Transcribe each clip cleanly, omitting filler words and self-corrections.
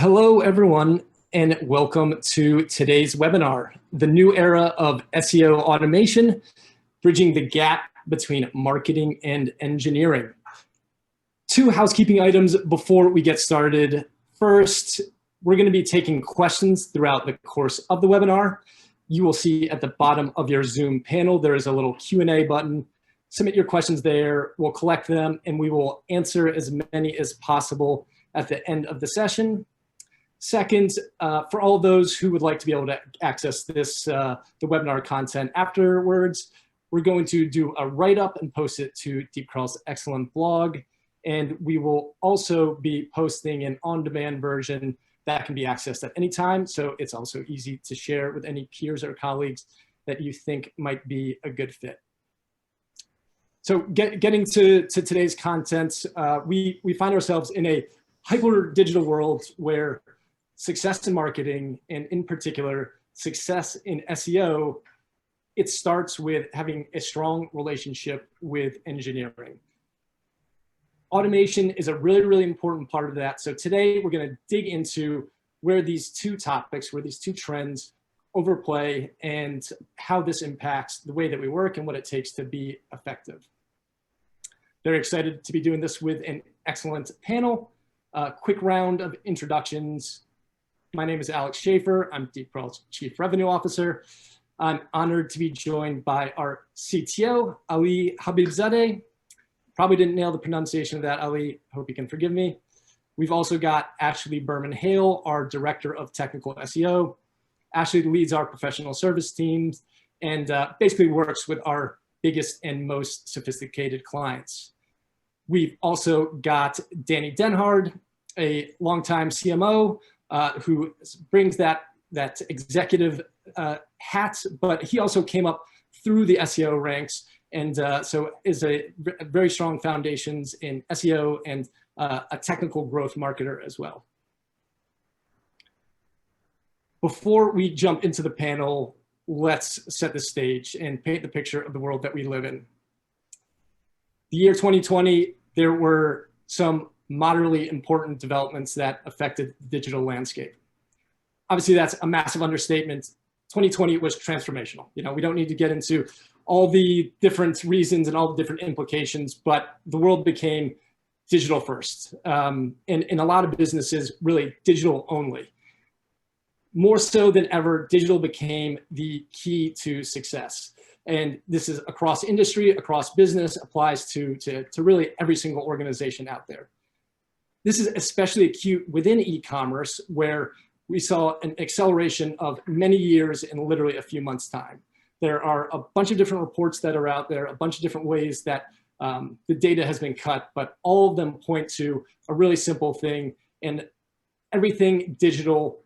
Hello, everyone, and welcome to today's webinar, The New Era of SEO Automation, Bridging the Gap Between Marketing and Engineering. Two housekeeping items before we get started. First, we're going to be taking questions throughout the course of the webinar. You will see at the bottom of your Zoom panel, there is a little Q&A button. Submit your questions there, we'll collect them, and we will answer as many as possible at the end of the session. Second, for all those who would like to be able to access this, the webinar content afterwards, we're going to do a write-up and post it to DeepCrawl's excellent blog. And we will also be posting an on-demand version that can be accessed at any time. So it's also easy to share with any peers or colleagues that you think might be a good fit. So getting to today's content, we find ourselves in a hyper-digital world where success in marketing, and in particular, success in SEO, it starts with having a strong relationship with engineering. Automation is a really, really important part of that. So today we're going to dig into where these two topics, where these two trends overplay and how this impacts the way that we work and what it takes to be effective. Very excited to be doing this with an excellent panel. Quick round of introductions. My name is Alex Schaefer. I'm DeepCrawl's Chief Revenue Officer. I'm honored to be joined by our CTO, Ali Habibzadeh. Probably didn't nail the pronunciation of that, Ali. Hope you can forgive me. We've also got Ashley Berman-Hale, our Director of Technical SEO. Ashley leads our professional service teams and basically works with our biggest and most sophisticated clients. We've also got Danny Denhard, a longtime CMO, who brings that executive hat, but he also came up through the SEO ranks, and so is a very strong foundations in SEO and a technical growth marketer as well. Before we jump into the panel, let's set the stage and paint the picture of the world that we live in. The year 2020, there were some moderately important developments that affected the digital landscape. Obviously, that's a massive understatement. 2020 was transformational. You know, we don't need to get into all the different reasons and all the different implications, but the world became digital first. And in a lot of businesses, really digital only. More so than ever, digital became the key to success. And this is across industry, across business, applies to really every single organization out there. This is especially acute within e-commerce, where we saw an acceleration of many years in literally a few months' time. There are a bunch of different reports that are out there, a bunch of different ways that the data has been cut, but all of them point to a really simple thing. And everything digital,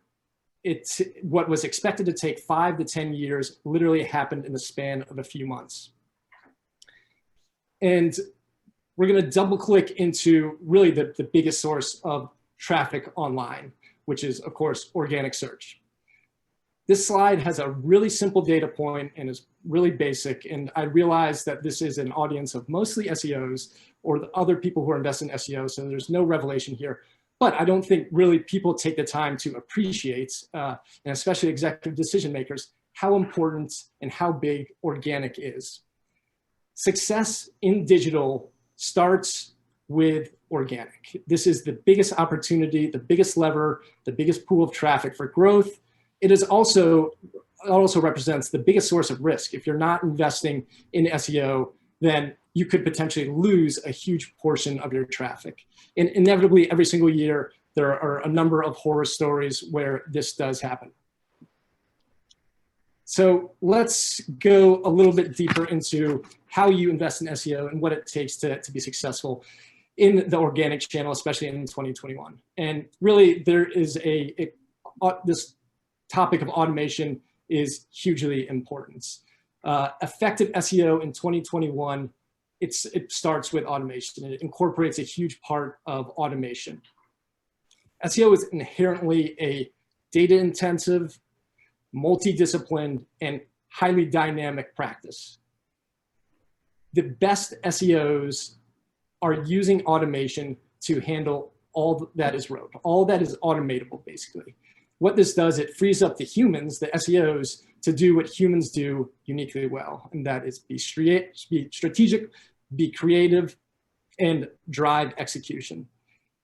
it's what was expected to take 5 to 10 years literally happened in the span of a few months. And we're going to double click into really the biggest source of traffic online, which is, of course, organic search. This slide has a really simple data point and is really basic. And I realize that this is an audience of mostly SEOs or the other people who are invested in SEO, so there's no revelation here. But I don't think really people take the time to appreciate, and especially executive decision makers, how important and how big organic is. Success in digital starts with organic. This is the biggest opportunity, the biggest lever, the biggest pool of traffic for growth. It also represents the biggest source of risk. If you're not investing in SEO, then you could potentially lose a huge portion of your traffic. And inevitably, every single year, there are a number of horror stories where this does happen. So let's go a little bit deeper into how you invest in SEO and what it takes to be successful in the organic channel, especially in 2021. And really, there is this topic of automation is hugely important. Effective SEO in 2021, it starts with automation. It incorporates a huge part of automation. SEO is inherently a data-intensive, multidisciplined, and highly dynamic practice. The best SEOs are using automation to handle all that is rote. All that is automatable, basically. What this does, it frees up the humans, the SEOs, to do what humans do uniquely well, and that is be strategic, be creative, and drive execution.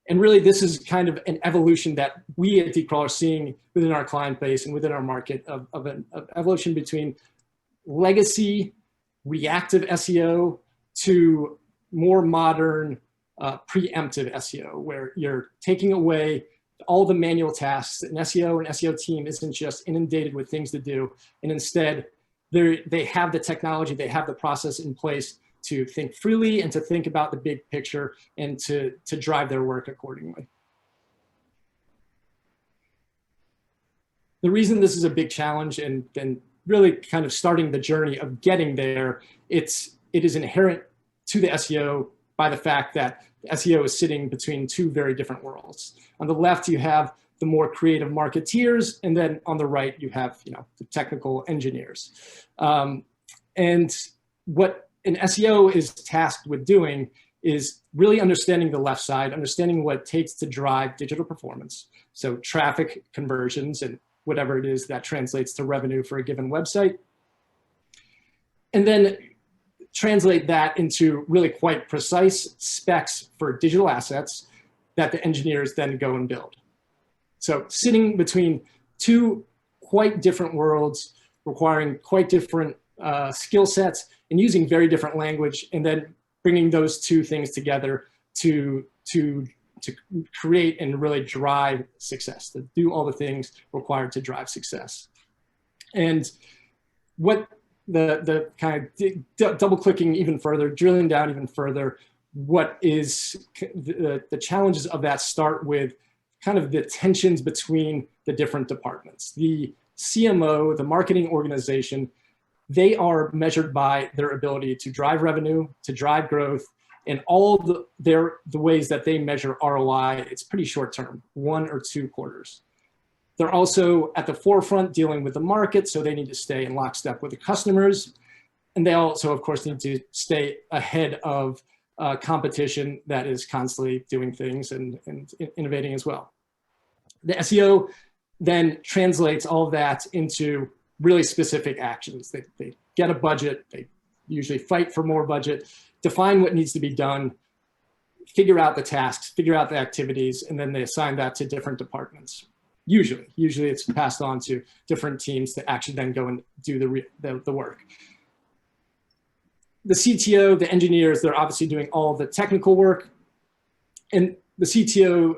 And really, this is kind of an evolution that we at DeepCrawl are seeing within our client base and within our market of an evolution between legacy, reactive SEO to more modern, preemptive SEO, where you're taking away all the manual tasks. An SEO and SEO team isn't just inundated with things to do, and instead they have the technology, they have the process in place to think freely and to think about the big picture and to drive their work accordingly. The reason this is a big challenge and really kind of starting the journey of getting there, it is inherent to the SEO by the fact that the SEO is sitting between two very different worlds. On the left, you have the more creative marketeers, and then on the right, you have the technical engineers. And what an SEO is tasked with doing is really understanding the left side, understanding what it takes to drive digital performance. So traffic conversions and whatever it is that translates to revenue for a given website. And then translate that into really quite precise specs for digital assets that the engineers then go and build. So sitting between two quite different worlds, requiring quite different skill sets and using very different language, and then bringing those two things together to create and really drive success, to do all the things required to drive success. And what the kind of double clicking even further, drilling down even further, what is the challenges of that start with kind of the tensions between the different departments. The CMO, the marketing organization, they are measured by their ability to drive revenue, to drive growth, and all the ways that they measure ROI, it's pretty short term, 1 or 2 quarters. They're also at the forefront dealing with the market, so they need to stay in lockstep with the customers. And they also, of course, need to stay ahead of competition that is constantly doing things and innovating as well. The SEO then translates all of that into really specific actions. They get a budget, they usually fight for more budget, define what needs to be done, figure out the tasks, figure out the activities, and then they assign that to different departments. Usually it's passed on to different teams to actually then go and do the work. The CTO, the engineers, they're obviously doing all the technical work. And the CTO,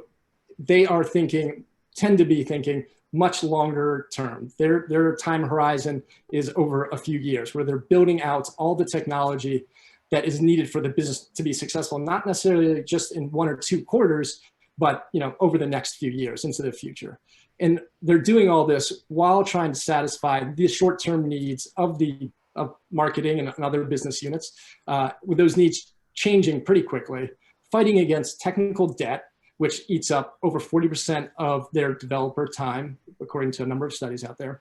they are tend to be thinking much longer term. Their time horizon is over a few years, where they're building out all the technology that is needed for the business to be successful, not necessarily just in 1 or 2 quarters, but over the next few years into the future. And they're doing all this while trying to satisfy the short-term needs of marketing and other business units, with those needs changing pretty quickly, fighting against technical debt, which eats up over 40% of their developer time, according to a number of studies out there.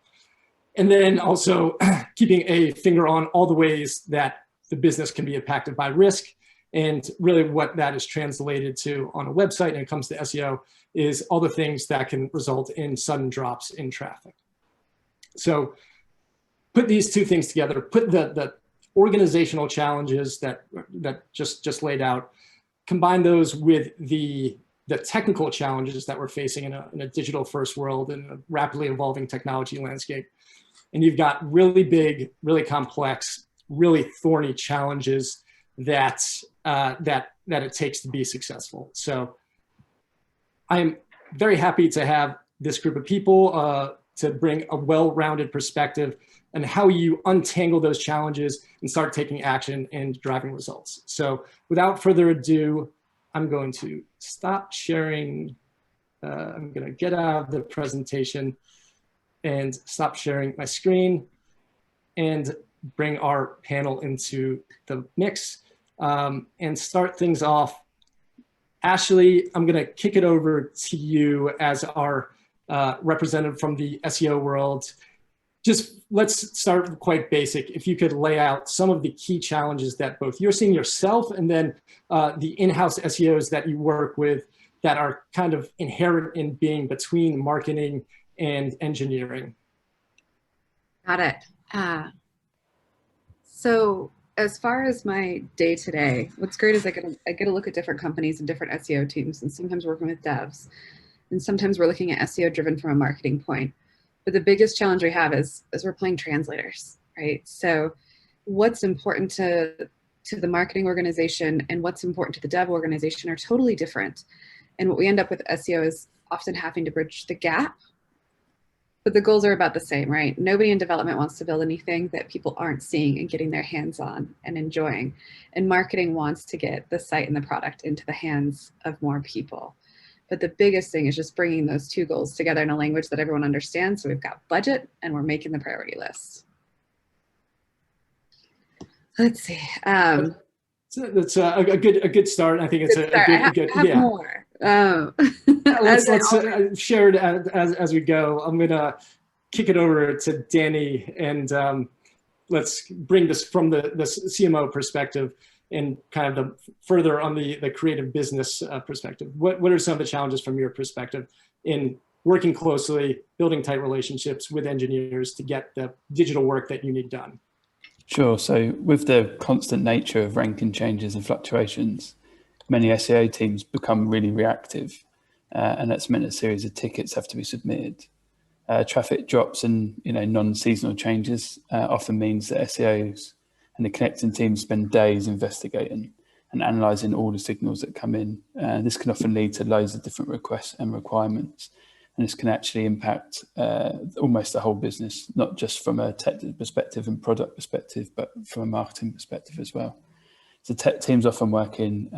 And then also keeping a finger on all the ways that the business can be impacted by risk. And really what that is translated to on a website when it comes to SEO is all the things that can result in sudden drops in traffic. So put these two things together, put the organizational challenges that just laid out, combine those with the technical challenges that we're facing in a digital first world and a rapidly evolving technology landscape. And you've got really big, really complex, really thorny challenges that it takes to be successful. So I'm very happy to have this group of people to bring a well-rounded perspective on how you untangle those challenges and start taking action and driving results. So without further ado, I'm going to stop sharing. I'm going to get out of the presentation and stop sharing my screen and bring our panel into the mix and start things off. Ashley, I'm going to kick it over to you as our representative from the SEO world. Just let's start quite basic. If you could lay out some of the key challenges that both you're seeing yourself and then the in-house SEOs that you work with that are kind of inherent in being between marketing and engineering? Got it. So as far as my day-to-day, what's great is I get to look at different companies and different SEO teams, and sometimes working with devs, and sometimes we're looking at SEO driven from a marketing point. But the biggest challenge we have is we're playing translators, right? So what's important to the marketing organization and what's important to the dev organization are totally different. And what we end up with SEO is often having to bridge the gap, but the goals are about the same, right? Nobody in development wants to build anything that people aren't seeing and getting their hands on and enjoying. And marketing wants to get the site and the product into the hands of more people. But the biggest thing is just bringing those two goals together in a language that everyone understands. So we've got budget and we're making the priority list. Let's see. That's a good start. I think it's a good yeah. More. Let's share it as we go. I'm gonna kick it over to Danny, and let's bring this from the CMO perspective and kind of further on the creative business perspective. What are some of the challenges from your perspective in working closely, building tight relationships with engineers to get the digital work that you need done? Sure. So with the constant nature of ranking changes and fluctuations, many SEO teams become really reactive, and that's meant a series of tickets have to be submitted. Traffic drops and non-seasonal changes often means that SEOs and the connecting teams spend days investigating and analysing all the signals that come in. This can often lead to loads of different requests and requirements, and this can actually impact almost the whole business, not just from a technical perspective and product perspective, but from a marketing perspective as well. So tech teams often work in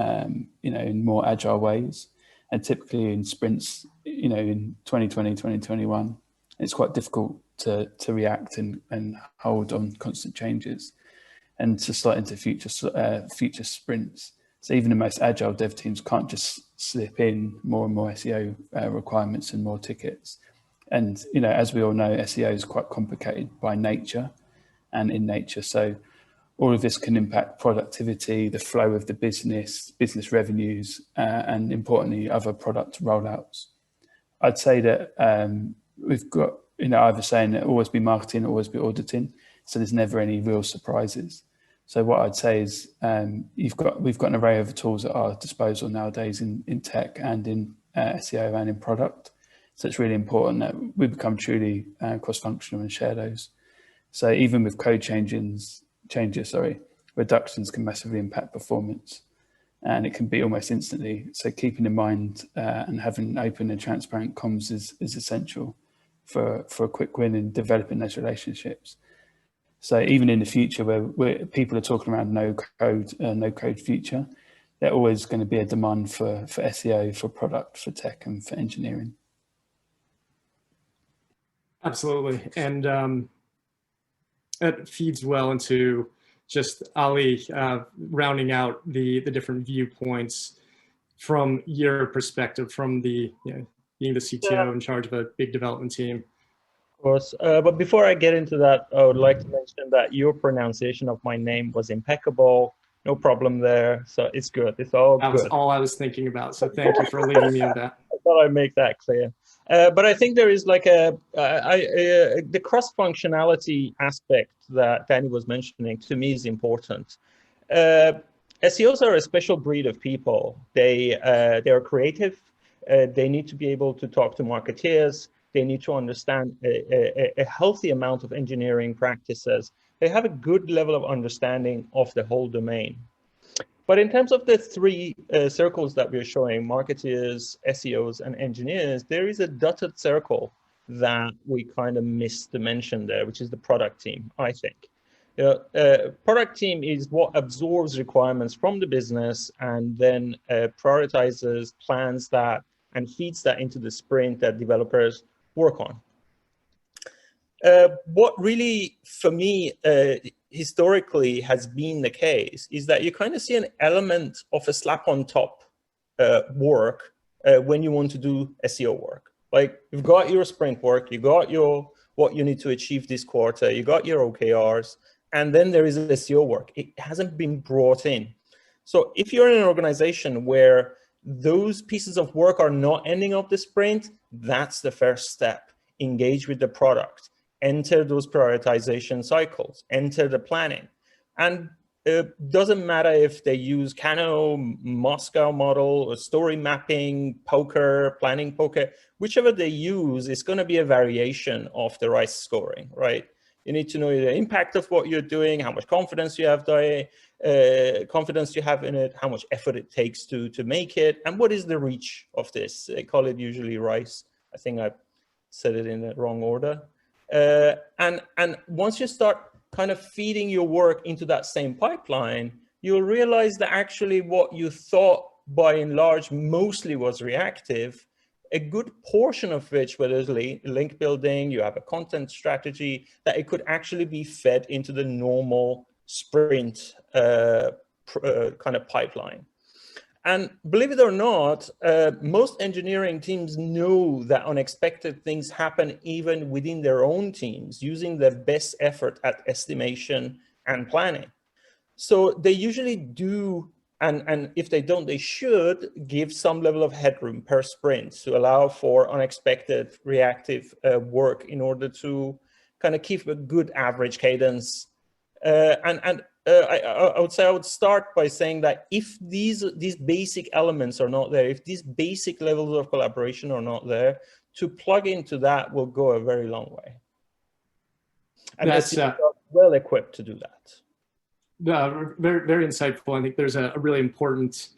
more agile ways, and typically in sprints, in 2020, 2021, it's quite difficult to react and hold on constant changes and to slot into future sprints. So even the most agile dev teams can't just slip in more and more SEO requirements and more tickets. And, as we all know, SEO is quite complicated by nature and in nature. So all of this can impact productivity, the flow of the business revenues, and importantly, other product rollouts. I'd say that we've got, either saying that always be marketing, always be auditing. So there's never any real surprises. So what I'd say is we've got an array of tools at our disposal nowadays in tech and in SEO and in product. So it's really important that we become truly cross-functional and share those. So even with code changes, reductions can massively impact performance, and it can be almost instantly. So keeping in mind and having open and transparent comms is essential for a quick win in developing those relationships. So even in the future where people are talking around no code future, there's always going to be a demand for SEO, for product, for tech, and for engineering. Absolutely. And that feeds well into just Ali rounding out the different viewpoints from your perspective, from being the CTO in charge of a big development team. Of course, but before I get into that, I would like to mention that your pronunciation of my name was impeccable. No problem there. So it's good. It's all good. That was all I was thinking about. So thank you for leaving me with that. I thought I'd make that clear. But I think there is like the cross-functionality aspect that Danny was mentioning to me is important. SEOs are a special breed of people. They are creative. They need to be able to talk to marketeers. They need to understand a healthy amount of engineering practices. They have a good level of understanding of the whole domain. But in terms of the three circles that we're showing, marketeers, SEOs, and engineers, there is a dotted circle that we kind of missed to mention there, which is the product team, I think. Product team is what absorbs requirements from the business and then prioritizes, plans that, and feeds that into the sprint that developers work on. What really, for me, historically has been the case is that you kind of see an element of a slap on top work when you want to do SEO work. Like you've got your sprint work, you got your what you need to achieve this quarter, you got your OKRs, and then there is SEO work. It hasn't been brought in. So if you're in an organization where those pieces of work are not ending up the sprint, that's the first step. Engage with the product, enter those prioritization cycles, enter the planning. And it doesn't matter if they use Kano, Moscow model, or story mapping, poker, planning poker, whichever they use is going to be a variation of the RICE scoring, right? You need to know the impact of what you're doing, how much confidence you have in it, how much effort it takes to make it, and what is the reach of this. They call it usually RICE. I think I said it in the wrong order. And once you start kind of feeding your work into that same pipeline, you'll realize that actually what you thought by and large mostly was reactive, a good portion of which, whether it's link building, you have a content strategy, that it could actually be fed into the normal sprint kind of pipeline. And believe it or not, most engineering teams know that unexpected things happen even within their own teams, using their best effort at estimation and planning. So they usually do, and if they don't, they should give some level of headroom per sprint to allow for unexpected reactive work in order to kind of keep a good average cadence. I would say I would start by saying that if these basic elements are not there, if these basic levels of collaboration are not there, to plug into that will go a very long way. And that's well equipped to do that. Very, very insightful. I think there's a really important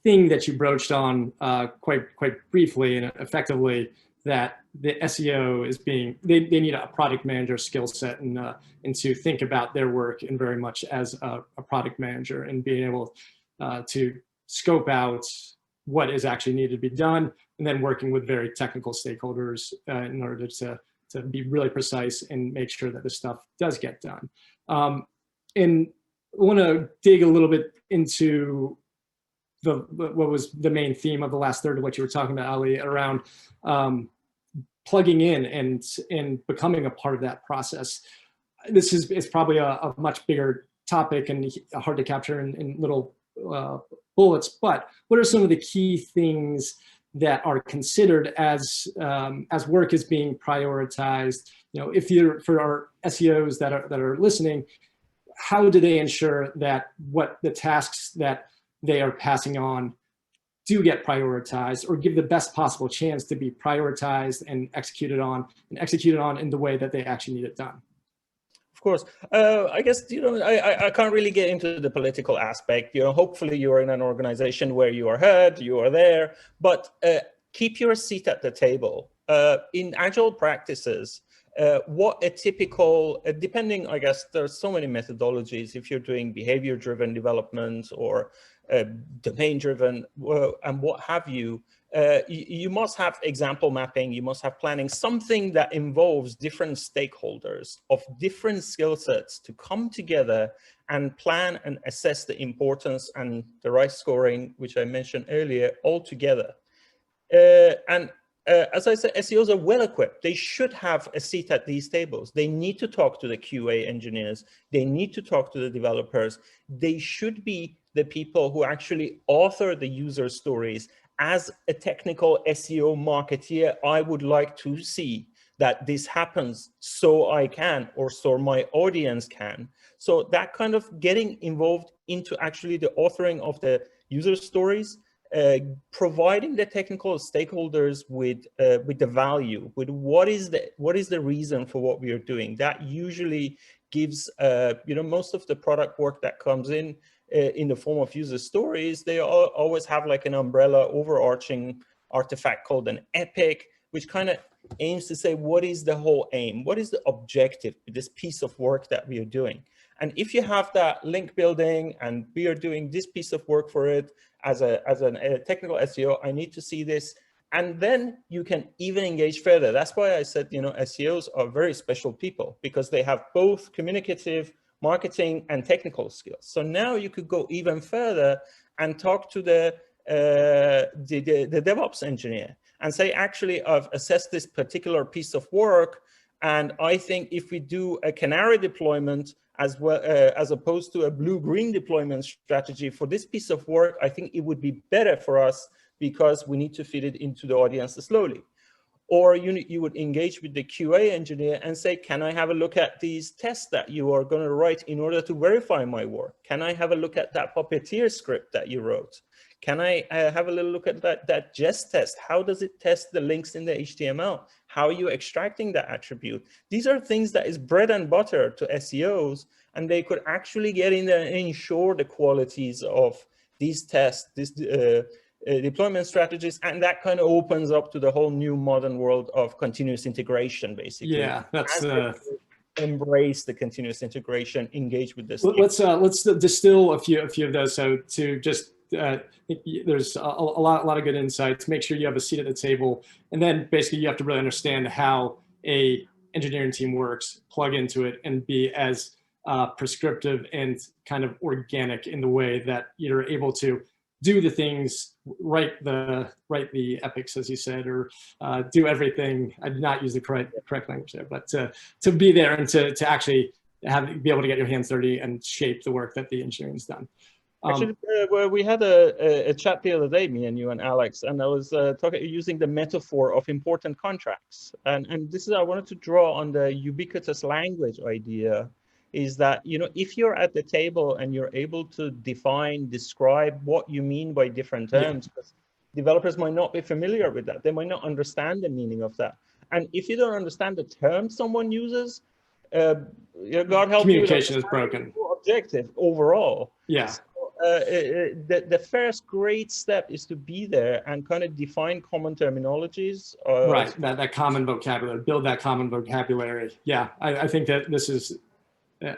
thing that you broached on quite briefly and effectively, that the SEO is they need a product manager skill set and to think about their work in very much as a product manager, and being able to scope out what is actually needed to be done, and then working with very technical stakeholders in order to be really precise and make sure that this stuff does get done. And I want to dig a little bit into what was the main theme of the last third of what you were talking about, Ali, around plugging in and becoming a part of that process. This is probably a much bigger topic and hard to capture in little bullets, but what are some of the key things that are considered as work is being prioritized? You know, if you're, for our SEOs that are listening, how do they ensure that what the tasks that they are passing on do get prioritized, or give the best possible chance to be prioritized and executed on in the way that they actually need it done? Of course, I guess, you know, I can't really get into the political aspect. You know, hopefully you are in an organization where you are heard, you are there, but keep your seat at the table. In Agile practices, what a typical, depending, I guess, there's so many methodologies. If you're doing behavior-driven development or domain-driven and what have you, you must have example mapping, you must have planning, something that involves different stakeholders of different skill sets to come together and plan and assess the importance and the right scoring, which I mentioned earlier, all together. As I said, SEOs are well equipped. They should have a seat at these tables. They need to talk to the QA engineers. They need to talk to the developers. They should be the people who actually author the user stories. As a technical SEO marketeer, I would like to see that this happens so I can, or so my audience can. So that kind of getting involved into actually the authoring of the user stories, providing the technical stakeholders with the value, with what is the reason for what we are doing. That usually gives, you know, most of the product work that comes in the form of user stories, they always have like an umbrella overarching artifact called an epic, which kind of aims to say, what is the whole aim? What is the objective with this piece of work that we are doing? And if you have that link building and we are doing this piece of work for it as a technical SEO, I need to see this. And then you can even engage further. That's why I said, you know, SEOs are very special people, because they have both communicative, marketing, and technical skills. So now you could go even further and talk to the DevOps engineer and say, actually, I've assessed this particular piece of work, and I think if we do a canary deployment, as well as opposed to a blue-green deployment strategy for this piece of work, I think it would be better for us because we need to feed it into the audience slowly. Or you would engage with the QA engineer and say, can I have a look at these tests that you are going to write in order to verify my work? Can I have a look at that Puppeteer script that you wrote? Can I have a little look at that jest test? How does it test the links in the HTML? How are you extracting that attribute? These are things that is bread and butter to SEOs, and they could actually get in there and ensure the qualities of these tests, deployment strategies, and that kind of opens up to the whole new modern world of continuous integration, basically. Yeah, that's embrace the continuous integration, engage with this. Let's distill a few of those. So to just there's a lot of good insights. Make sure you have a seat at the table, and then basically you have to really understand how a engineering team works, plug into it, and be as prescriptive and kind of organic in the way that you're able to do the things, write the epics, as you said, or do everything. I did not use the correct language there, but to be there and to actually be able to get your hands dirty and shape the work that the engineering's done. Actually, we had a chat the other day, me and you and Alex, and I was using the metaphor of important contracts. And this is, I wanted to draw on the ubiquitous language idea, is that, if you're at the table and you're able to describe what you mean by different terms, because developers might not be familiar with that. They might not understand the meaning of that. And if you don't understand the term someone uses, God help communication is broken. Objective overall. Yeah. So, the first great step is to be there and kind of define common terminologies. Right, that common vocabulary, build that common vocabulary. Yeah, I think that this is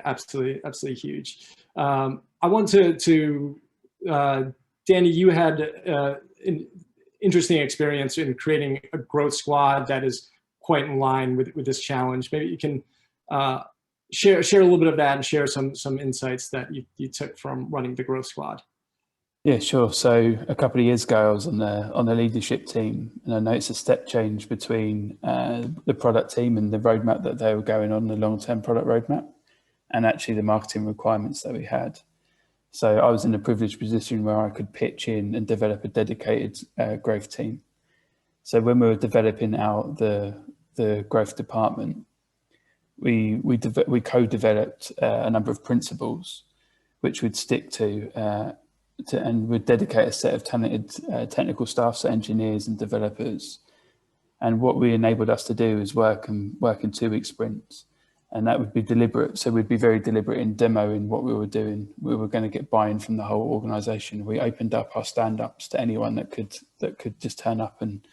absolutely huge. I want to Danny, you had an interesting experience in creating a growth squad that is quite in line with this challenge. Maybe you can share a little bit of that and share some insights that you took from running the growth squad. Yeah, sure. So a couple of years ago, I was on the leadership team, and I noticed a step change between the product team and the roadmap that they were going on, the long-term product roadmap, and actually the marketing requirements that we had. So I was in a privileged position where I could pitch in and develop a dedicated growth team. So when we were developing out the growth department, we co-developed a number of principles which we'd stick to and would dedicate a set of talented technical staff, so engineers and developers. And what we enabled us to do is work in 2-week sprints. And that would be deliberate. So we'd be very deliberate in demoing what we were doing. We were going to get buy-in from the whole organization. We opened up our stand-ups to anyone that could just turn up. And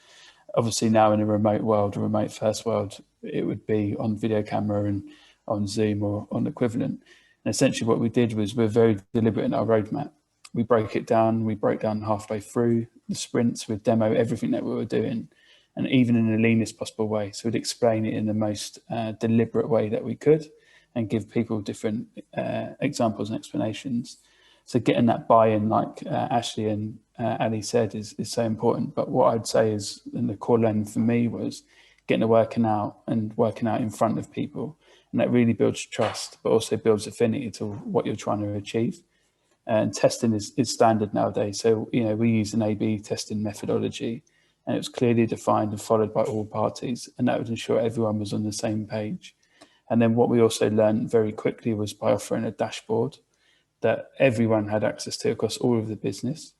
obviously now in a remote world, a remote first world, it would be on video camera and on Zoom or on equivalent. And essentially what we did was we're very deliberate in our roadmap. We broke it down. We broke down halfway through the sprints. We'd demo everything that we were doing, and even in the leanest possible way. So we'd explain it in the most deliberate way that we could and give people different examples and explanations. So getting that buy-in, like Ashley and Ali said, is so important. But what I'd say is, and the core learning for me was getting the working out in front of people. And that really builds trust, but also builds affinity to what you're trying to achieve. And testing is standard nowadays. So, we use an A/B testing methodology, and it was clearly defined and followed by all parties, and that would ensure everyone was on the same page. And then what we also learned very quickly was by offering a dashboard that everyone had access to across all of the business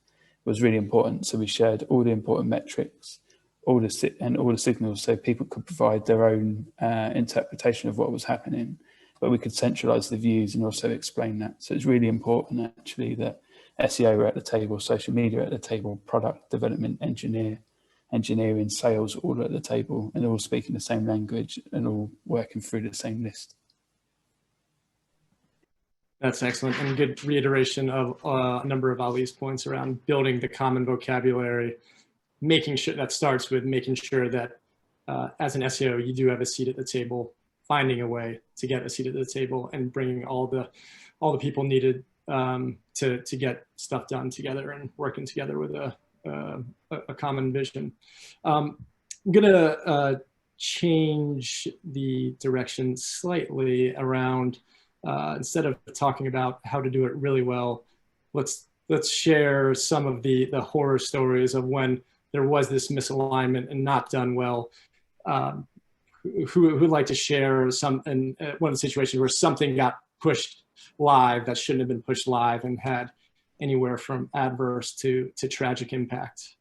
was really important. So we shared all the important metrics, all the signals, so people could provide their own interpretation of what was happening, but we could centralize the views and also explain that. So it's really important actually that SEO were at the table, social media at the table, product development, engineering, sales, all at the table, and all speaking the same language and all working through the same list. That's excellent, and good reiteration of a number of Ali's points around building the common vocabulary, making sure that starts with making sure that as an SEO, you do have a seat at the table, finding a way to get a seat at the table and bringing all the people needed to get stuff done together and working together with a common vision. I'm gonna change the direction slightly around instead of talking about how to do it really well, let's share some of the horror stories of when there was this misalignment and not done well. Who would like to share one of the situations where something got pushed live that shouldn't have been pushed live and had anywhere from adverse to tragic impact?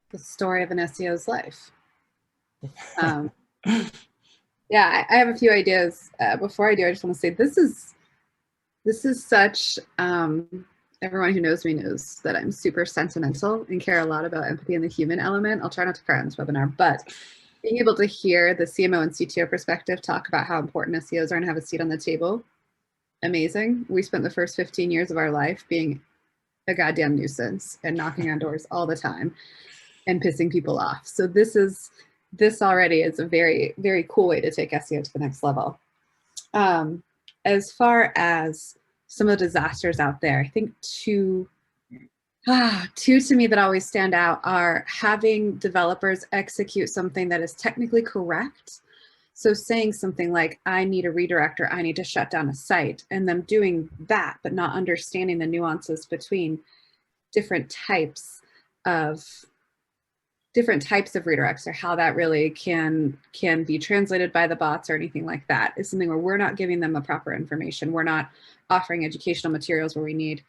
The story of an SEO's life. Yeah, I have a few ideas. Before I do, I just want to say this is such, everyone who knows me knows that I'm super sentimental and care a lot about empathy and the human element. I'll try not to cry on this webinar, but being able to hear the CMO and CTO perspective talk about how important SEOs are and have a seat on the table, amazing. We spent the first 15 years of our life being a goddamn nuisance and knocking on doors all the time and pissing people off. So this already is a very, very cool way to take SEO to the next level. As far as some of the disasters out there, I think two to me that always stand out are having developers execute something that is technically correct. So saying something like, I need a redirect or I need to shut down a site, and them doing that, but not understanding the nuances between different types of redirects or how that really can be translated by the bots or anything like that is something where we're not giving them the proper information. We're not offering educational materials where we need.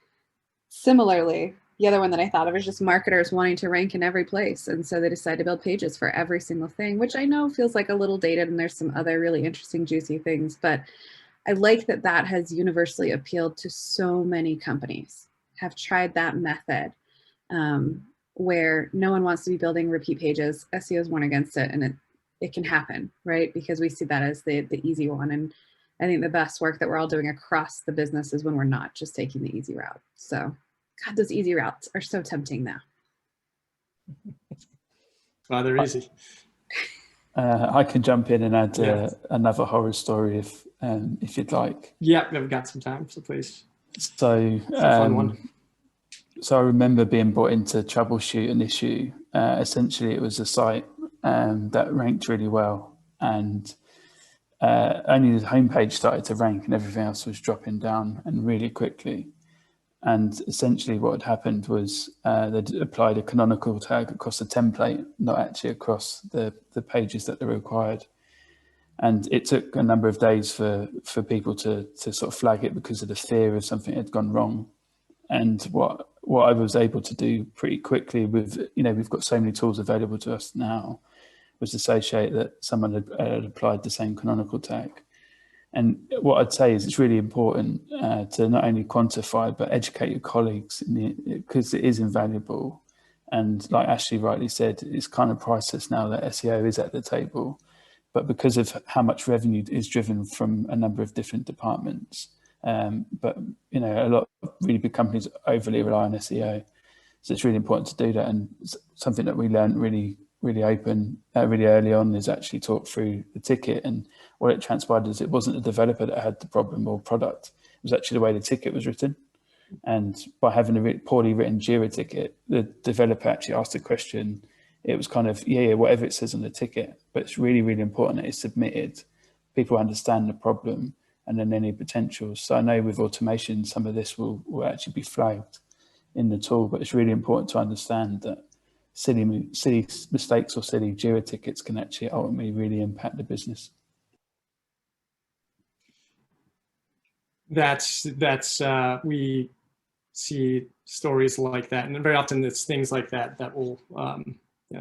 Similarly, the other one that I thought of is just marketers wanting to rank in every place. And so they decide to build pages for every single thing, which I know feels like a little dated, and there's some other really interesting, juicy things. But I like that that has universally appealed to so many companies, have tried that method. Where no one wants to be building repeat pages. SEOs warn against it, and it can happen, right? Because we see that as the easy one. And I think the best work that we're all doing across the business is when we're not just taking the easy route. So, God, those easy routes are so tempting now. Well, they're easy. I can jump in and add another horror story if you'd like. Yeah, we've got some time, so please. So, it's a fun one. So I remember being brought in to troubleshoot an issue. Essentially, it was a site that ranked really well, and only the homepage started to rank and everything else was dropping down and really quickly. And essentially what had happened was they'd applied a canonical tag across the template, not actually across the pages that they required. And it took a number of days for people to sort of flag it because of the fear of something had gone wrong. And what I was able to do pretty quickly with, we've got so many tools available to us now, was associate that someone had applied the same canonical tag. And what I'd say is it's really important to not only quantify, but educate your colleagues because it is invaluable. And like Ashley rightly said, it's kind of priceless now that SEO is at the table. But because of how much revenue is driven from a number of different departments, but a lot of really big companies overly rely on SEO, so it's really important to do that. And something that we learned really early on is actually talk through the ticket. And what it transpired is it wasn't the developer that had the problem or product; it was actually the way the ticket was written. And by having a poorly written Jira ticket, the developer actually asked a question. It was kind of whatever it says on the ticket, but it's really, really important that it's submitted. People understand the problem and then any potentials. So I know with automation, some of this will actually be flagged in the tool, but it's really important to understand that silly mistakes or silly Jira tickets can actually ultimately really impact the business. We see stories like that, and very often it's things like that that will,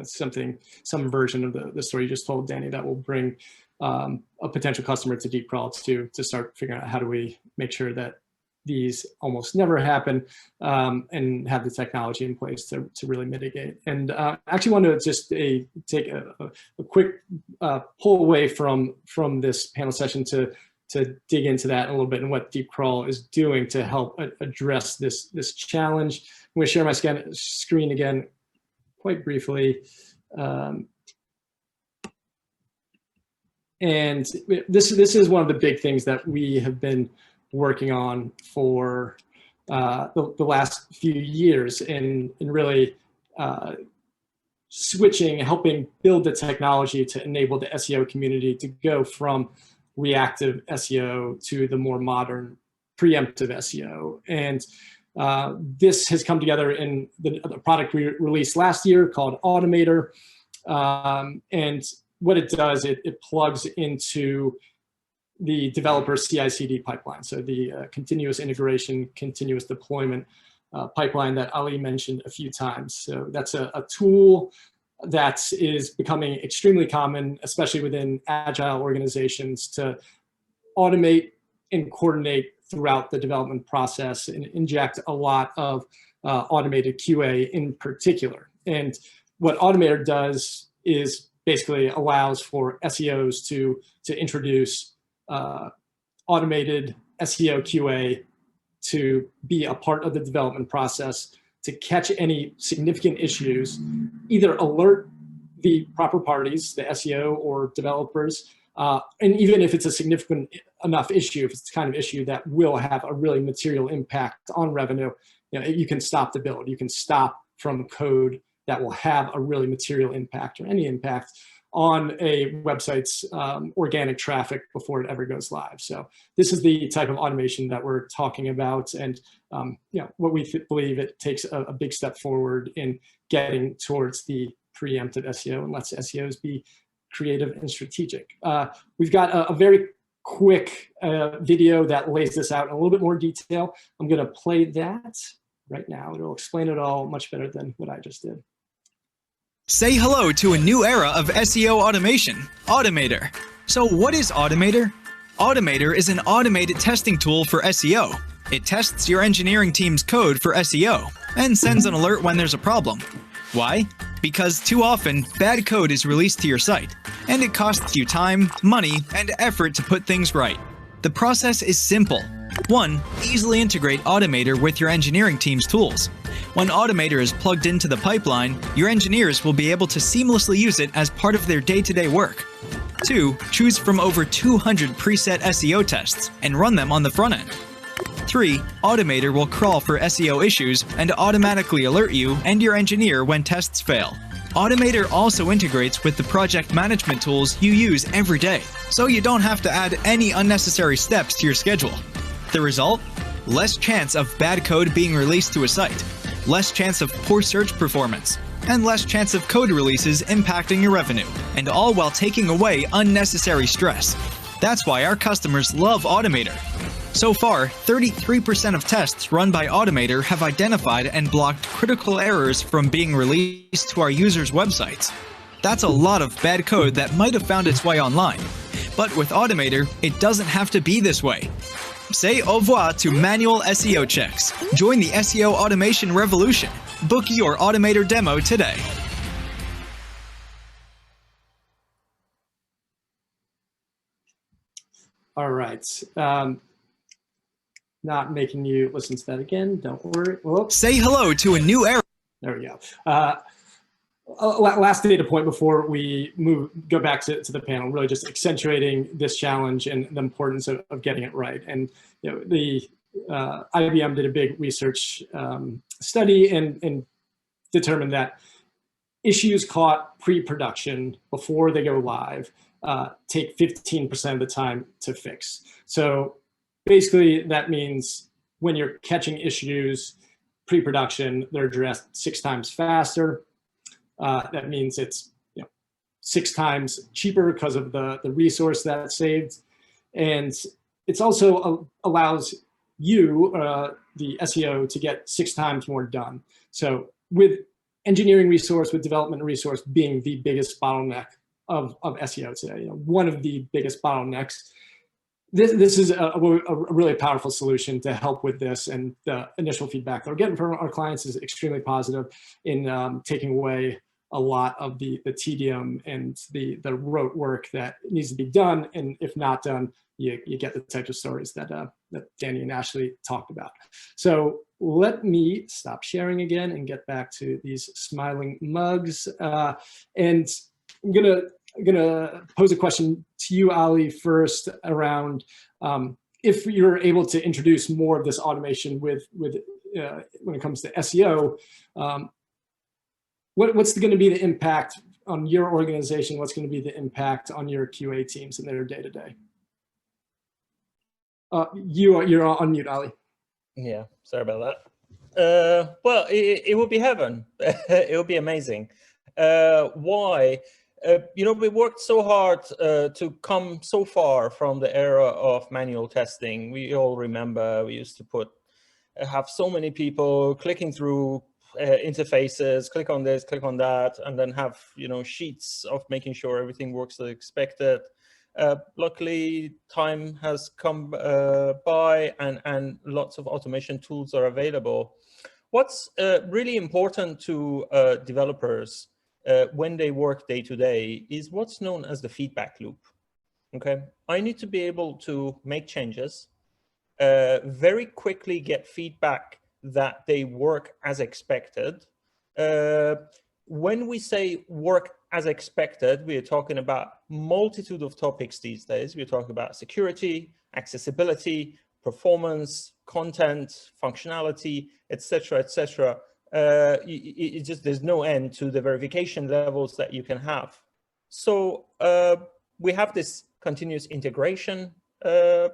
some version of the story you just told, Danny, that will bring a potential customer to DeepCrawl to start figuring out how do we make sure that these almost never happen, and have the technology in place to really mitigate. And I actually want to just take a quick pull away from this panel session to dig into that a little bit and what DeepCrawl is doing to help address this challenge. I'm going to share my screen again quite briefly. And this is one of the big things that we have been working on for the last few years in really helping build the technology to enable the SEO community to go from reactive SEO to the more modern preemptive SEO. And this has come together in the product we released last year called Automator. And what it does, it plugs into the developer CI/CD pipeline. So the continuous integration, continuous deployment pipeline that Ali mentioned a few times. So that's a tool that is becoming extremely common, especially within agile organizations, to automate and coordinate throughout the development process and inject a lot of automated QA in particular. And what Automator does is basically allows for SEOs to introduce automated SEO QA to be a part of the development process, to catch any significant issues, either alert the proper parties, the SEO or developers, and even if it's a significant enough issue, if it's the kind of issue that will have a really material impact on revenue, you can stop the build. You can stop from code that will have a really material impact or any impact on a website's organic traffic before it ever goes live. So this is the type of automation that we're talking about, and what we believe it takes a big step forward in getting towards the preemptive SEO and lets SEOs be creative and strategic. We've got a very quick video that lays this out in a little bit more detail. I'm going to play that right now. It'll explain it all much better than what I just did. Say hello to a new era of SEO automation, Automator. So what is Automator? Automator is an automated testing tool for SEO. It tests your engineering team's code for SEO and sends an alert when there's a problem. Why? Because too often, bad code is released to your site, and it costs you time, money, and effort to put things right. The process is simple. 1. Easily integrate Automator with your engineering team's tools. When Automator is plugged into the pipeline, your engineers will be able to seamlessly use it as part of their day-to-day work. 2. Choose from over 200 preset SEO tests and run them on the front end. 3. Automator will crawl for SEO issues and automatically alert you and your engineer when tests fail. Automator also integrates with the project management tools you use every day, so you don't have to add any unnecessary steps to your schedule. The result? Less chance of bad code being released to a site, less chance of poor search performance, and less chance of code releases impacting your revenue, and all while taking away unnecessary stress. That's why our customers love Automator. So far, 33% of tests run by Automator have identified and blocked critical errors from being released to our users' websites. That's a lot of bad code that might have found its way online. But with Automator, it doesn't have to be this way. Say au revoir to manual SEO checks. Join the SEO automation revolution. Book your Automator demo today. All right. Not making you listen to that again. Don't worry. Whoops. Say hello to a new era. There we go. Last data point before we go back to the panel, really just accentuating this challenge and the importance of getting it right. And the IBM did a big research study and determined that issues caught pre-production before they go live take 15% of the time to fix. So basically that means when you're catching issues pre-production, they're addressed 6 times faster. That means it's 6 times cheaper because of the resource that's saved. And it's also allows you, the SEO, to get 6 times more done. So with engineering resource, with development resource being the biggest bottleneck of SEO today, one of the biggest bottlenecks, this is a really powerful solution to help with this. And the initial feedback that we're getting from our clients is extremely positive in taking away a lot of the tedium and the rote work that needs to be done. And if not done, you get the types of stories that Danny and Ashley talked about. So let me stop sharing again and get back to these smiling mugs. And I'm gonna pose a question to you, Ali, first around if you're able to introduce more of this automation with when it comes to SEO. What's going to be the impact on your organization? What's going to be the impact on your QA teams in their day-to-day? You're on mute, Ali. Yeah, sorry about that. Well, it would be heaven. It would be amazing. Why? We worked so hard to come so far from the era of manual testing. We all remember we used to have so many people clicking through interfaces, click on this, click on that, and then have sheets of making sure everything works as expected. Luckily, time has come by, and lots of automation tools are available. What's really important to developers when they work day to day is what's known as the feedback loop. Okay, I need to be able to make changes, very quickly get feedback that they work as expected. When we say work as expected, we are talking about multitude of topics these days. We're talking about security, accessibility, performance, content, functionality, etc., etc. There's no end to the verification levels that you can have. So we have this continuous integration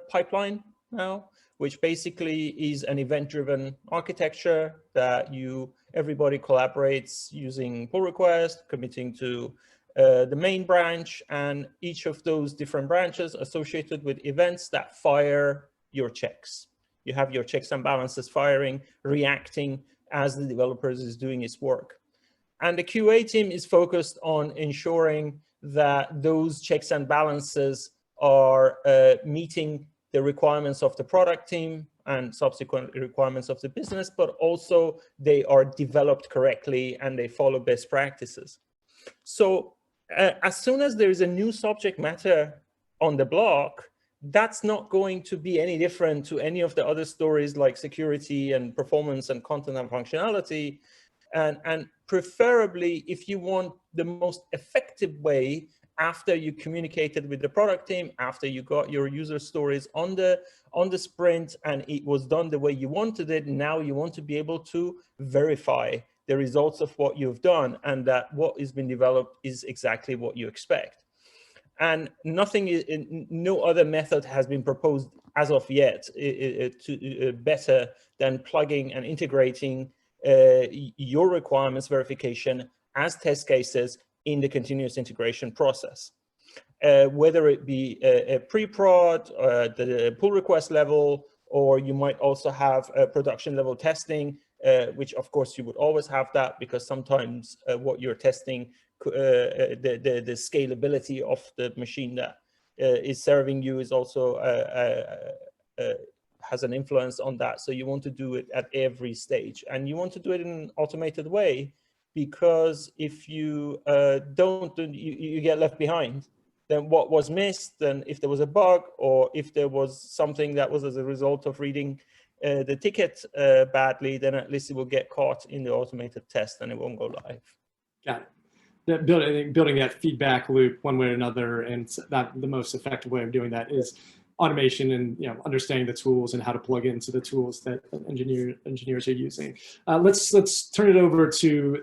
pipeline now, which basically is an event-driven architecture that everybody collaborates using pull request, committing to the main branch, and each of those different branches associated with events that fire your checks. You have your checks and balances firing, reacting as the developers is doing its work. And the QA team is focused on ensuring that those checks and balances are meeting the requirements of the product team and subsequent requirements of the business, but also they are developed correctly and they follow best practices. So as soon as there is a new subject matter on the block, that's not going to be any different to any of the other stories like security and performance and content and functionality. And preferably, if you want the most effective way, after you communicated with the product team, after you got your user stories on the sprint and it was done the way you wanted it, now you want to be able to verify the results of what you've done and that what has been developed is exactly what you expect. And no other method has been proposed as of yet better than plugging and integrating your requirements verification as test cases in the continuous integration process. Whether it be a pre-prod, the pull request level, or you might also have a production level testing, which of course you would always have that because sometimes what you're testing, the scalability of the machine that is serving you is also has an influence on that. So you want to do it at every stage, and you want to do it in an automated way, because if you don't, you get left behind. Then what was missed, then if there was a bug or if there was something that was as a result of reading the ticket badly, then at least it will get caught in the automated test and it won't go live. Got it. Building that feedback loop one way or another, and that the most effective way of doing that is automation and understanding the tools and how to plug into the tools that engineers are using. Let's turn it over to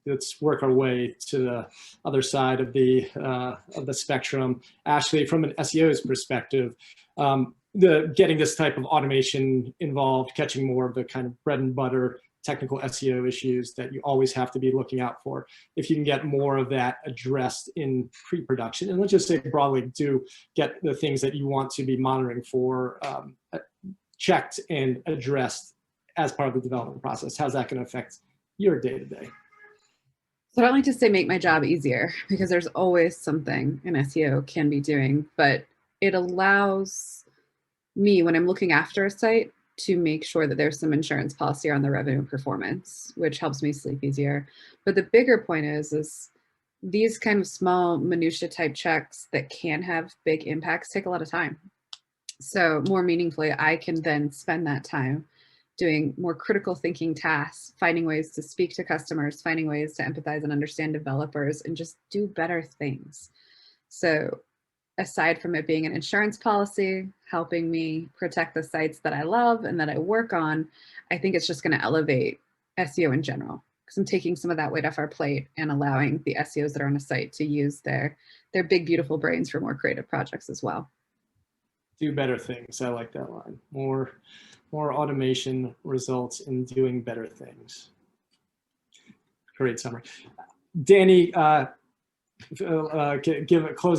let's work our way to the other side of the spectrum. Ashley, from an SEO's perspective, getting this type of automation involved, catching more of the kind of bread and butter technical SEO issues that you always have to be looking out for. If you can get more of that addressed in pre-production, and let's just say broadly, do get the things that you want to be monitoring for checked and addressed as part of the development process, how's that going to affect your day-to-day? So I don't like to say make my job easier, because there's always something an SEO can be doing, but it allows me, when I'm looking after a site, to make sure that there's some insurance policy on the revenue and performance, which helps me sleep easier. But the bigger point is these kind of small minutia type checks that can have big impacts take a lot of time. So more meaningfully, I can then spend that time doing more critical thinking tasks, finding ways to speak to customers, finding ways to empathize and understand developers, and just do better things. So aside from it being an insurance policy, helping me protect the sites that I love and that I work on, I think it's just going to elevate SEO in general, because I'm taking some of that weight off our plate and allowing the SEOs that are on a site to use their big, beautiful brains for more creative projects as well. Do better things. I like that line. More automation results in doing better things. Great summary. Danny, close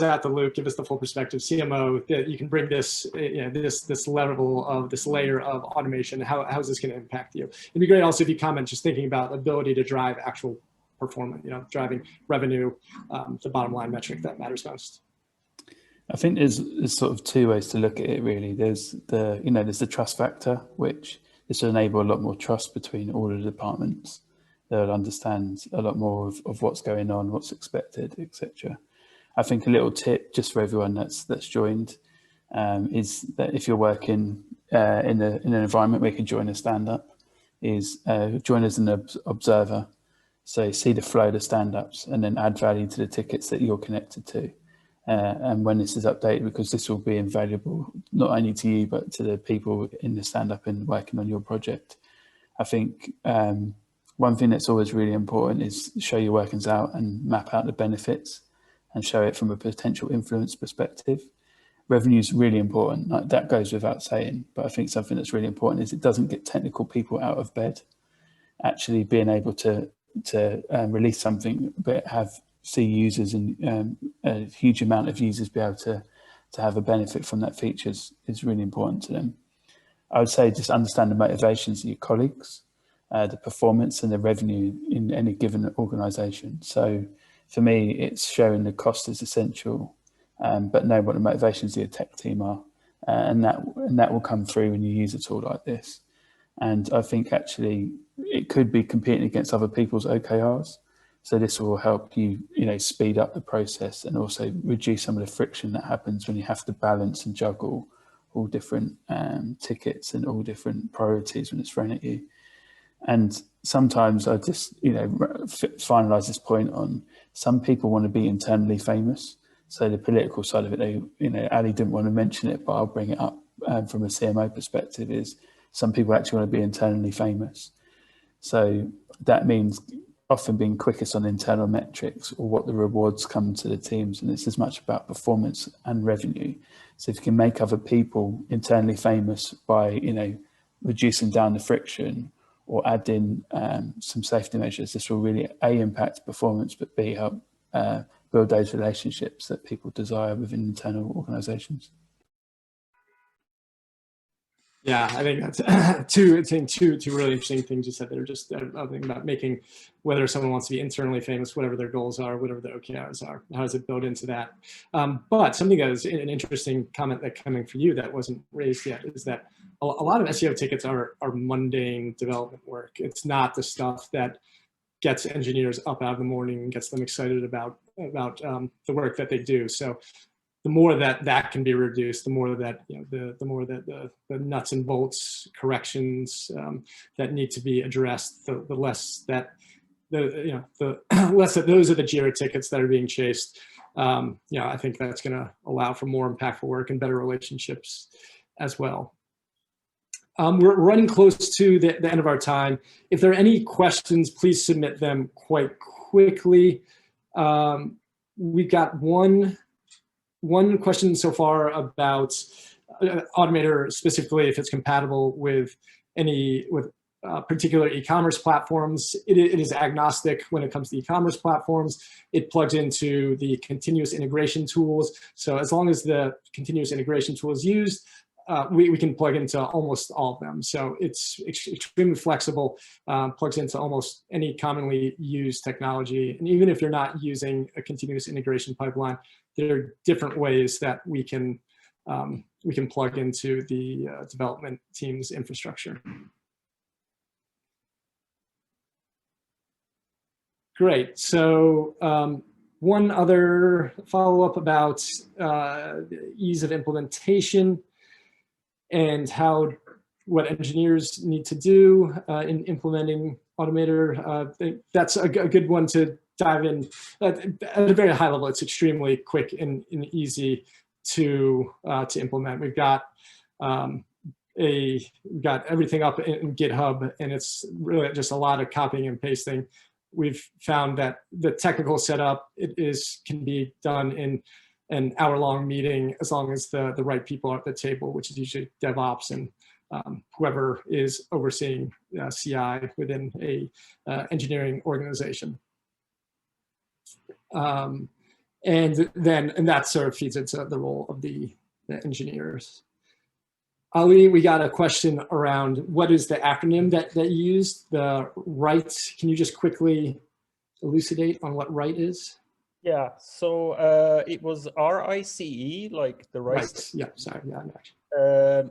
out the loop. Give us the full perspective. CMO, that you can bring this, this level of this layer of automation. How is this going to impact you? It'd be great also if you comment, just thinking about ability to drive actual performance. Driving revenue, the bottom line metric that matters most. I think there's sort of two ways to look at it, really. There's the trust factor, which is to enable a lot more trust between all of the departments. They'll understand a lot more of what's going on, what's expected, etc. I think a little tip just for everyone that's joined is that if you're working in an environment where you can join a stand-up, is join as an observer. So see the flow of the stand-ups and then add value to the tickets that you're connected to. And when this is updated, because this will be invaluable not only to you but to the people in the stand-up and working on your project. I think one thing that's always really important is show your workings out and map out the benefits and show it from a potential influence perspective. Revenue is really important. Like, that goes without saying, but I think something that's really important is it doesn't get technical people out of bed. Actually being able to release something but see users and a huge amount of users be able to have a benefit from that feature is really important to them. I would say just understand the motivations of your colleagues, the performance and the revenue in any given organization. So for me, it's showing the cost is essential, but know what the motivations of your tech team are. And that will come through when you use a tool like this. And I think actually it could be competing against other people's OKRs. So this will help you, speed up the process and also reduce some of the friction that happens when you have to balance and juggle all different tickets and all different priorities when it's thrown at you. And sometimes I just, finalize this point on some people want to be internally famous. So the political side of it, Ali didn't want to mention it, but I'll bring it up from a CMO perspective, is some people actually want to be internally famous. So that means often being quickest on internal metrics or what the rewards come to the teams. And it's as much about performance and revenue. So if you can make other people internally famous by, reducing down the friction or add in some safety measures, this will really A, impact performance, but B, help build those relationships that people desire within internal organizations. Yeah, I think that's two really interesting things you said that are just thinking about making, whether someone wants to be internally famous, whatever their goals are, whatever their OKRs are, how does it build into that? But something that is an interesting comment that coming from you that wasn't raised yet is that a lot of SEO tickets are mundane development work. It's not the stuff that gets engineers up out of the morning and gets them excited about the work that they do. So the more that can be reduced, the more that the more that the nuts and bolts corrections that need to be addressed, the less that the less that those are the JIRA tickets that are being chased. I think that's going to allow for more impactful work and better relationships as well. We're running close to the end of our time. If there are any questions, please submit them quite quickly. We've got one question so far about Automator, specifically if it's compatible with particular e-commerce platforms. It is agnostic when it comes to e-commerce platforms. It plugs into the continuous integration tools. So as long as the continuous integration tool is used, we can plug into almost all of them. So it's extremely flexible, plugs into almost any commonly used technology. And even if you're not using a continuous integration pipeline, there are different ways that we can plug into the development team's infrastructure. Great. So one other follow-up about ease of implementation and what engineers need to do in implementing Automator. That's a good one to dive in. At a very high level, it's extremely quick and easy to implement. We've got everything up in GitHub, and it's really just a lot of copying and pasting. We've found that the technical setup can be done in an hour-long meeting as long as the right people are at the table, which is usually DevOps and whoever is overseeing CI within a engineering organization. And that sort of feeds into the role of the engineers. Ali, we got a question around what is the acronym that you used, the RIGHT. Can you just quickly elucidate on what RIGHT is? Yeah, so it was RICE, like the rights. Yeah, sorry, yeah, actually.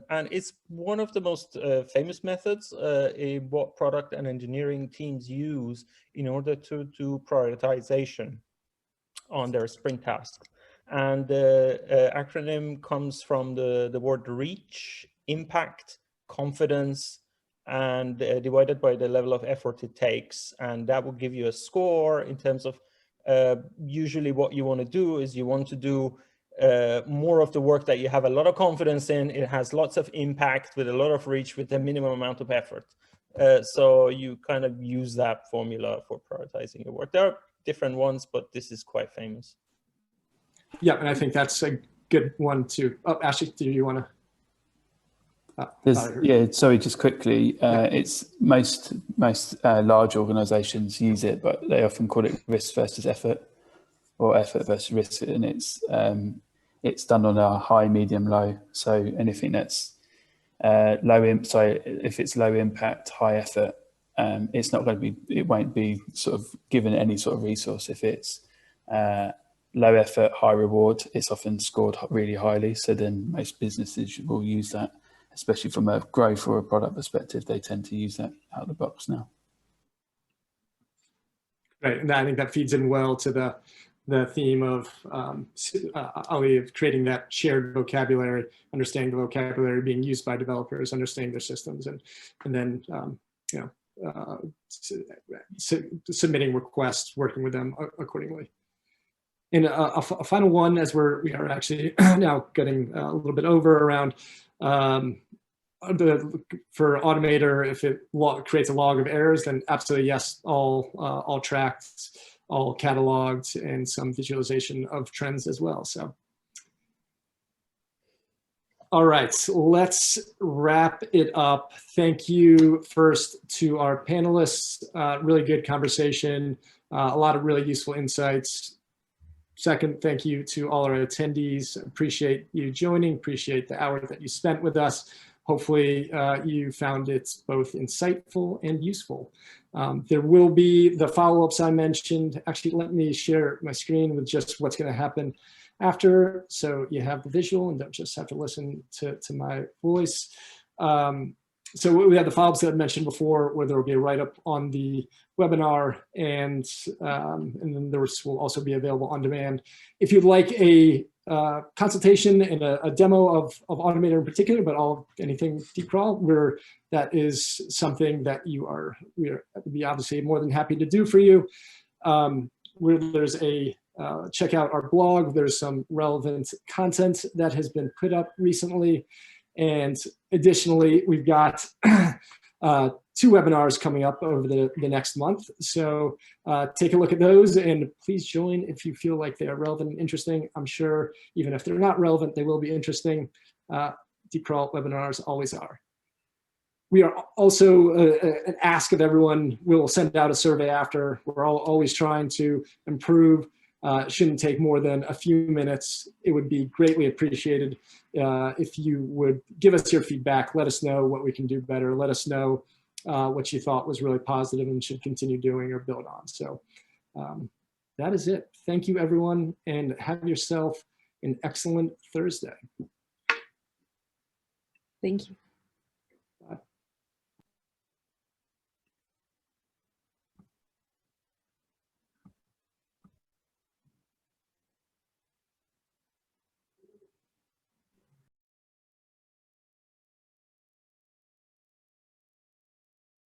And it's one of the most famous methods in what product and engineering teams use in order to do prioritization on their sprint tasks. And the acronym comes from the word reach, impact, confidence, and divided by the level of effort it takes. And that will give you a score in terms of usually what you want to do is you want to do more of the work that you have a lot of confidence in. It has lots of impact with a lot of reach with a minimum amount of effort. So you kind of use that formula for prioritizing your work. There are different ones, but this is quite famous. Yeah, and I think that's a good one too. Oh, Ashley, do you want to? Yeah, sorry, just quickly, it's most large organizations use it, but they often call it risk versus effort or effort versus risk, and it's done on a high, medium, low. So anything that's if it's low impact, high effort, it's not going to be, it won't be sort of given any sort of resource. If it's low effort, high reward, it's often scored really highly. So then most businesses will use that, especially from a growth or a product perspective. They tend to use that out of the box now. Right, and I think that feeds in well to the theme of Ali, of creating that shared vocabulary, understanding the vocabulary being used by developers, understanding their systems, and then submitting requests, working with them accordingly. And a final one, as we are actually now getting a little bit over around for Automator, if it creates a log of errors, then absolutely yes, all tracked, all cataloged, and some visualization of trends as well. So, all right, let's wrap it up. Thank you first to our panelists. Really good conversation, a lot of really useful insights. Second, thank you to all our attendees. Appreciate you joining, appreciate the hour that you spent with us. Hopefully you found it both insightful and useful. There will be the follow-ups I mentioned. Actually, let me share my screen with just what's going to happen after, so you have the visual and don't just have to listen to my voice. So we had the follow-ups that I mentioned before, where there will be a write-up on the webinar, and then the will also be available on demand. If you'd like a consultation and a demo of Automator in particular, but anything DeepCrawl, that is something that we are obviously more than happy to do for you. There's check out our blog. There's some relevant content that has been put up recently. And additionally, we've got 2 webinars coming up over the next month. So take a look at those and please join if you feel like they are relevant and interesting. I'm sure even if they're not relevant, they will be interesting. DeepCrawl webinars always are. We are also an ask of everyone. We'll send out a survey after. We're always trying to improve. It shouldn't take more than a few minutes. It would be greatly appreciated if you would give us your feedback. Let us know what we can do better. Let us know what you thought was really positive and should continue doing or build on. So that is it. Thank you, everyone, and have yourself an excellent Thursday. Thank you.